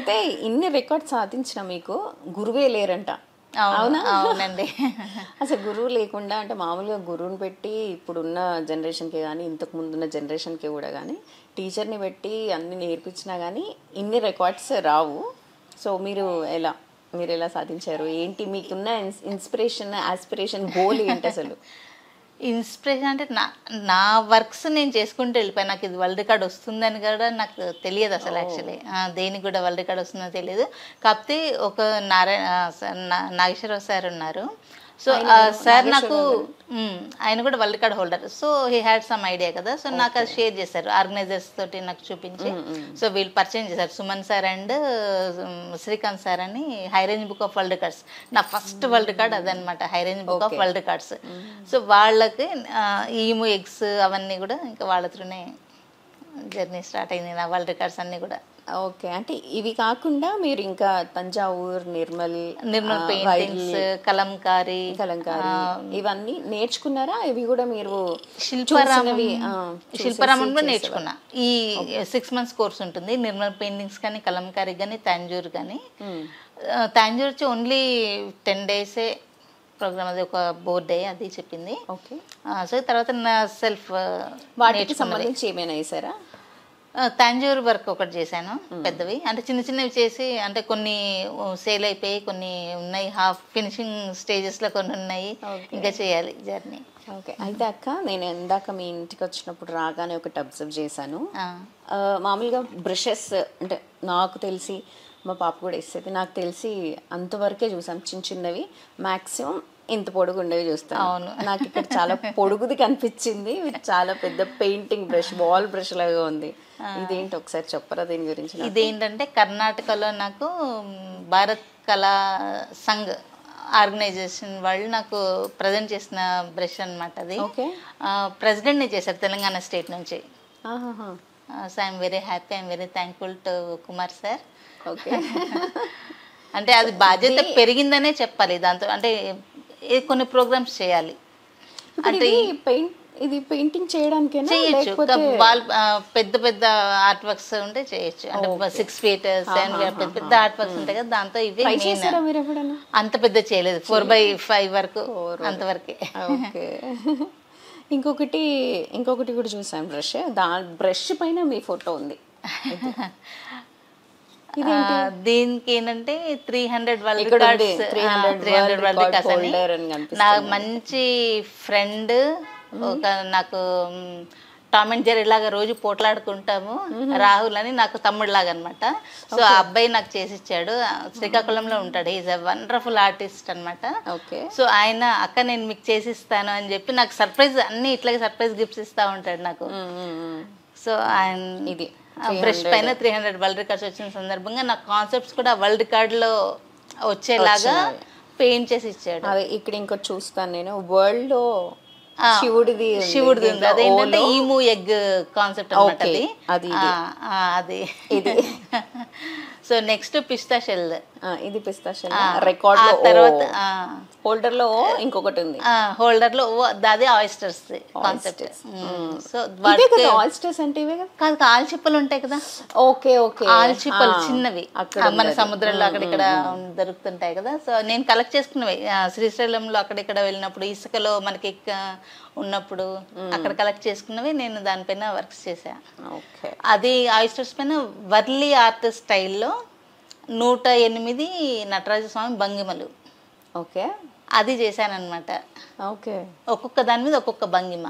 అయితే ఇన్ని రికార్డ్స్ సాధించిన మీకు గురువే లేరంట. అవును, అవునా? అవునండి. అసలు గురువు లేకుండా అంటే మామూలుగా గురువుని పెట్టి ఇప్పుడున్న జనరేషన్కి కానీ ఇంతకు ముందున్న జనరేషన్కి కూడా కానీ టీచర్ని పెట్టి అన్ని నేర్పించినా కానీ ఇన్ని రికార్డ్స్ రావు. సో మీరు ఎలా సాధించారు? ఏంటి మీకున్న ఇన్స్పిరేషన్, ఆస్పిరేషన్, గోల్ ఏంటి అసలు? ఇన్స్పిరేషన్ అంటే నా వర్క్స్ నేను చేసుకుంటూ వెళ్ళిపోయాను. నాకు ఇది వరల్డ్ రికార్డ్ వస్తుందని కూడా నాకు తెలియదు అసలు. యాక్చువల్లీ దేనికి కూడా వరల్డ్ రికార్డ్ వస్తుందని తెలియదు. కాకపోతే ఒక నాగేశ్వరరావు సార్ ఉన్నారు. సో సార్ నాకు ఆయన కూడా world record holder. So he had some idea కదా. సో నాకు అది షేర్ చేశారు ఆర్గనైజర్స్ తోటి నాకు చూపించి. సో వీళ్ళు పరిచయం చేశారు, Suman sir and Srikanth sir అని. High range book of world records నా ఫస్ట్ వరల్డ్ రికార్డ్ అదనమాట, high range book of world records. So వాళ్ళకి ఈము ఎగ్స్ అవన్నీ కూడా ఇంకా వాళ్ళ త్రూనే జర్నీ స్టార్ట్ అయింది నా వరల్డ్ రికార్డ్స్ అన్నీ కూడా. ఓకే, అంటే ఇవి కాకుండా మీరు ఇంకా తంజావూర్, నిర్మల్ పెయింటింగ్స్, కలంకారీ ఇవన్నీ నేర్చుకున్నారా? ఇవి కూడా మీరు శిల్పారామం కూడా నేర్చుకున్నా. ఈ 6 months కోర్స్ ఉంటుంది. నిర్మల్ పెయింటింగ్స్ కానీ, కలంకారీ కానీ, తాంజూర్ కానీ. తాంజూర్ వచ్చి ఓన్లీ 10 days ప్రోగ్రామ్, అది ఒక బోర్డ్ డే అది చెప్పింది. ఓకే. సో తర్వాత నా సెల్ఫ్ వాటికి సంబంధించి ఏమైనా వేసారా? తాంజూర్ వర్క్ ఒకటి చేశాను, పెద్దవి. అంటే చిన్న చిన్నవి చేసి, అంటే కొన్ని సేల్ అయిపోయి, కొన్ని ఉన్నాయి హాఫ్ ఫినిషింగ్ స్టేజెస్లో, కొన్ని ఉన్నాయి ఇంకా చేయాలి జర్నీ. ఓకే. అయితే అక్క, నేను ఇందాక మీ ఇంటికి వచ్చినప్పుడు రాగానే ఒకటి అబ్జర్వ్ చేశాను. మామూలుగా బ్రషెస్ అంటే నాకు తెలిసి మా పాప కూడా వేసేది, నాకు తెలిసి అంతవరకే చూసాం, చిన్న చిన్నవి, మ్యాక్సిమం ఇంత పొడుగు ఉండేవి చూస్తాను. అవును, నాకు ఇక్కడ చాలా పొడుగుది కనిపించింది. చాలా పెద్ద పెయింటింగ్ బ్రష్, బాల్ బ్రష్ లాగా ఉంది. ఇదేంటి ఒకసారి చెప్పరా దీని గురించి? ఇదేంటంటే కర్ణాటకలో నాకు భారత్ కళా సంఘ్ ఆర్గనైజేషన్ వాళ్ళు నాకు ప్రజెంట్ చేసిన బ్రష్ అనమాట అది. ప్రెసిడెంట్ని చేశారు తెలంగాణ స్టేట్ నుంచి. So I'm very happy, I'm very thankful to Kumar sir. Okay. అంటే అది బాధ్యత పెరిగిందనే చెప్పాలి. దాంతో అంటే కొన్ని ప్రోగ్రామ్స్ చేయాలి. అంటే ఇది పెయింటింగ్ చేయడానికేనా? చేయొచ్చు, పెద్ద పెద్ద ఆర్ట్ వర్క్స్ ఉంటే చేయొచ్చు. అంటే 6 feet 7 feet పెద్ద పెద్ద ఆర్ట్ వర్క్స్ ఉంటాయి కదా, దాంతో ఇవి అంత పెద్ద చేయలేదు. 4x5 వరకు, అంతవరకే. ఓకే. ఇంకొకటి కూడా చూసాను బ్రష్. బ్రష్ పైన మీ ఫోటో ఉంది. దీనికి ఏంటంటే 300 వరల్డ్ రికార్డ్స్, 300 వరల్డ్ రికార్డ్స్ అని. నా మంచి ఫ్రెండ్, ఒక నాకు టామ్ అండ్ జెర్రీ లాగా రోజు పోట్లాడుకుంటాము, రాహుల్ అని నాకు తమ్ముడు లాగా అనమాట. సో ఆ అబ్బాయి నాకు చేసి ఇచ్చాడు. శ్రీకాకుళంలో ఉంటాడు, ఈజ్ ఎ వండర్ఫుల్ ఆర్టిస్ట్ అనమాట. సో ఆయన, అక్క నేను మీకు చేసి ఇస్తాను అని చెప్పి నాకు సర్ప్రైజ్, అన్ని ఇట్లాగే సర్ప్రైజ్ గిఫ్ట్స్ ఇస్తూ ఉంటాడు నాకు. సో ఆయన ఇది బ్రష్ పైన 300 వరల్డ్ రికార్డ్స్ వచ్చిన సందర్భంగా నా కాన్సెప్ట్స్ కూడా వరల్డ్ రికార్డ్లో వచ్చేలాగా పెయింట్ చేసి ఇచ్చాడు. అదే ఇక్కడ ఇంకోటి చూస్తాను నేను, వరల్డ్ లో శివుడిది ఉంది. అదేంటంటే ఈము ఎగ్ కాన్సెప్ట్ అనమాట అది. సో నెక్స్ట్ పిస్తా షెల్, ఇది పిస్తా షెల్ రికార్డ్. తర్వాత హోల్డర్ లో ఇంకొకటి ఉంది, హోల్డర్ లో అది ఆయిస్టర్స్ కాన్సెప్ట్. సో ఆయిస్టర్స్ అంటే ఇవే కాదు, ఆల్చిప్పలు ఉంటాయి కదా. ఓకే ఓకే, ఆల్చిప్పలు చిన్నవి మన సముద్రంలో అక్కడిక్కడ దొరుకుతుంటాయి కదా. సో నేను కలెక్ట్ చేసుకున్నవి శ్రీశైలంలో అక్కడిక్కడ వెళ్ళినప్పుడు, ఇసుకలో మనకి ఉన్నప్పుడు అక్కడ కలెక్ట్ చేసుకున్నవి నేను దానిపైన వర్క్స్ చేశా. అది ఆయిస్టర్స్ పైన వర్లీ ఆర్ట్ స్టైల్లో 108 నటరాజస్వామి భంగిమలు. ఓకే, అది చేశానన్నమాట. ఓకే, ఒక్కొక్క దాని మీద ఒక్కొక్క భంగిమ.